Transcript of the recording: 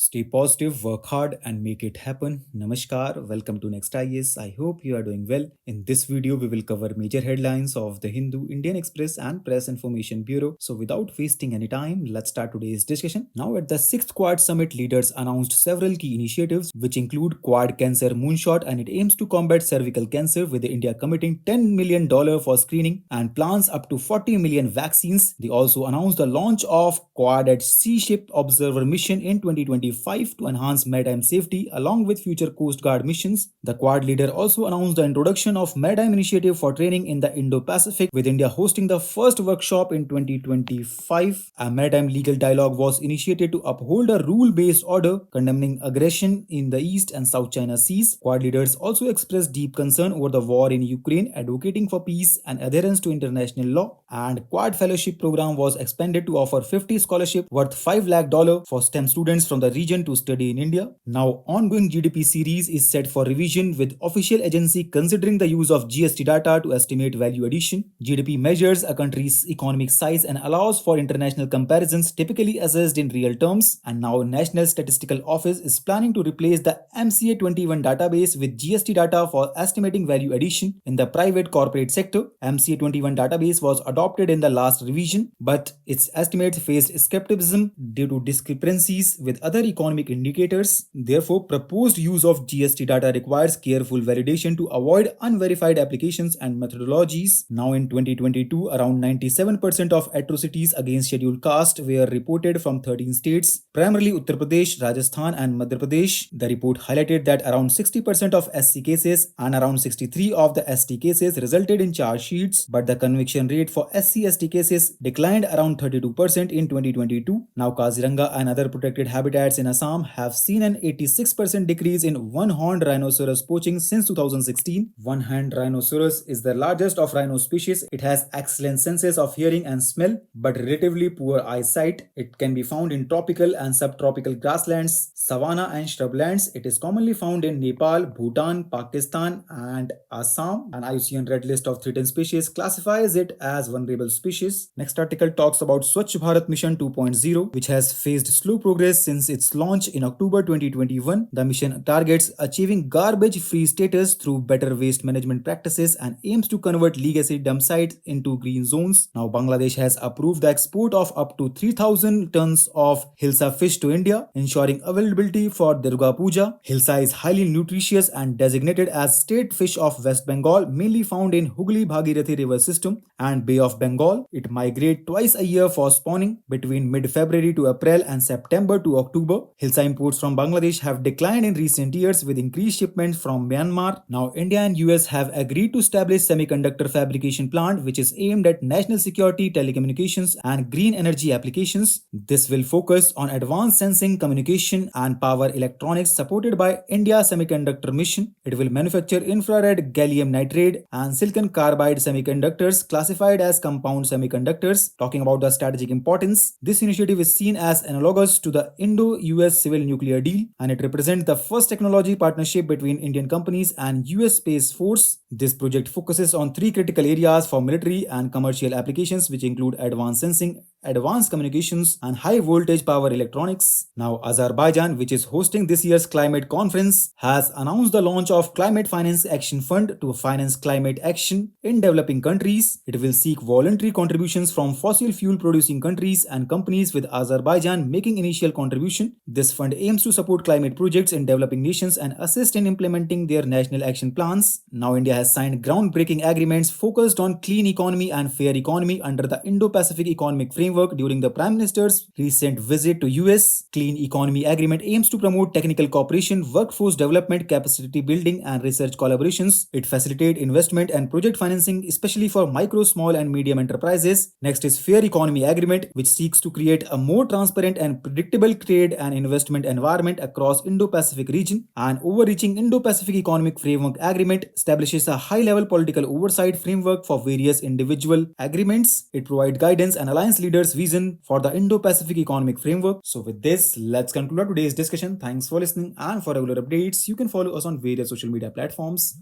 Stay positive, work hard, and make it happen. Namaskar, welcome to Next IS. I hope you are doing well. In this video, we will cover major headlines of the Hindu, Indian Express, and Press Information Bureau. So, without wasting any time, let's start today's discussion. Now, at the 6th Quad Summit, leaders announced several key initiatives, which include Quad Cancer Moonshot, and it aims to combat cervical cancer, with India committing $10 million for screening and plans up to 40 million vaccines. They also announced the launch of Quad at Sea Ship Observer mission in 2025 to enhance maritime safety along with future Coast Guard missions. The Quad leader also announced the introduction of Maritime Initiative for training in the Indo-Pacific, with India hosting the first workshop in 2025. A maritime legal dialogue was initiated to uphold a rule-based order condemning aggression in the East and South China Seas. Quad leaders also expressed deep concern over the war in Ukraine, advocating for peace and adherence to international law. And Quad Fellowship program was expanded to offer 50 scholarship worth $5 lakh for STEM students from the region to study in India. Now, ongoing GDP series is set for revision, with official agency considering the use of GST data to estimate value addition. GDP measures a country's economic size and allows for international comparisons typically assessed in real terms. And now, National Statistical Office is planning to replace the MCA 21 database with GST data for estimating value addition in the private corporate sector. MCA 21 database was adopted in the last revision, but its estimates faced skepticism due to discrepancies with other economic indicators. Therefore, proposed use of GST data requires careful validation to avoid unverified applications and methodologies. Now, in 2022, around 97% of atrocities against scheduled caste were reported from 13 states, primarily Uttar Pradesh, Rajasthan, and Madhya Pradesh. The report highlighted that around 60% of SC cases and around 63% of the ST cases resulted in charge sheets, but the conviction rate for SC/ST cases declined around 32% in 2022. Now, Kaziranga and other protected habitats in Assam have seen an 86% decrease in one-horned rhinoceros poaching since 2016. One-horned rhinoceros is the largest of rhino species. It has excellent senses of hearing and smell, but relatively poor eyesight. It can be found in tropical and subtropical grasslands, savanna, and shrublands. It is commonly found in Nepal, Bhutan, Pakistan, and Assam. An IUCN Red List of threatened species classifies it as vulnerable species. Next article talks about Swachh Bharat Mission 2.0, which has faced slow progress since its launch in October 2021. The mission targets achieving garbage-free status through better waste management practices and aims to convert legacy dump sites into green zones. Now, Bangladesh has approved the export of up to 3,000 tons of Hilsa fish to India, ensuring availability for Durga Puja. Hilsa is highly nutritious and designated as state fish of West Bengal, mainly found in Hooghly-Bhagirathi river system and Bay of Bengal. It migrates twice a year for spawning between mid-February to April and September to October. Hilsa imports from Bangladesh have declined in recent years with increased shipments from Myanmar. Now, India and US have agreed to establish semiconductor fabrication plant, which is aimed at national security, telecommunications, and green energy applications. This will focus on advanced sensing, communication, and power electronics supported by India Semiconductor Mission. It will manufacture infrared gallium nitride and silicon carbide semiconductors classified as compound semiconductors. Talking about the strategic importance, this initiative is seen as analogous to the Indo-US Civil Nuclear Deal, and it represents the first technology partnership between Indian companies and US Space Force. This project focuses on three critical areas for military and commercial applications, which include advanced sensing, advanced communications, and high voltage power electronics. Now, Azerbaijan, which is hosting this year's climate conference, has announced the launch of Climate Finance Action Fund to finance climate action in developing countries. It will seek voluntary contributions from fossil fuel producing countries and companies, with Azerbaijan making initial contribution. This fund aims to support climate projects in developing nations and assist in implementing their national action plans. Now, India has signed groundbreaking agreements focused on clean economy and fair economy under the Indo-Pacific Economic Framework during the Prime Minister's recent visit to US. Clean Economy Agreement aims to promote technical cooperation, workforce development, capacity building, and research collaborations. It facilitates investment and project financing, especially for micro, small, and medium enterprises. Next is Fair Economy Agreement, which seeks to create a more transparent and predictable trade and investment environment across Indo-Pacific region. An overreaching Indo-Pacific Economic Framework Agreement establishes a high-level political oversight framework for various individual agreements. It provides guidance and alliance leaders' vision for the Indo-Pacific Economic Framework. So with this, let's conclude today's discussion. Thanks for listening, and for regular updates, you can follow us on various social media platforms.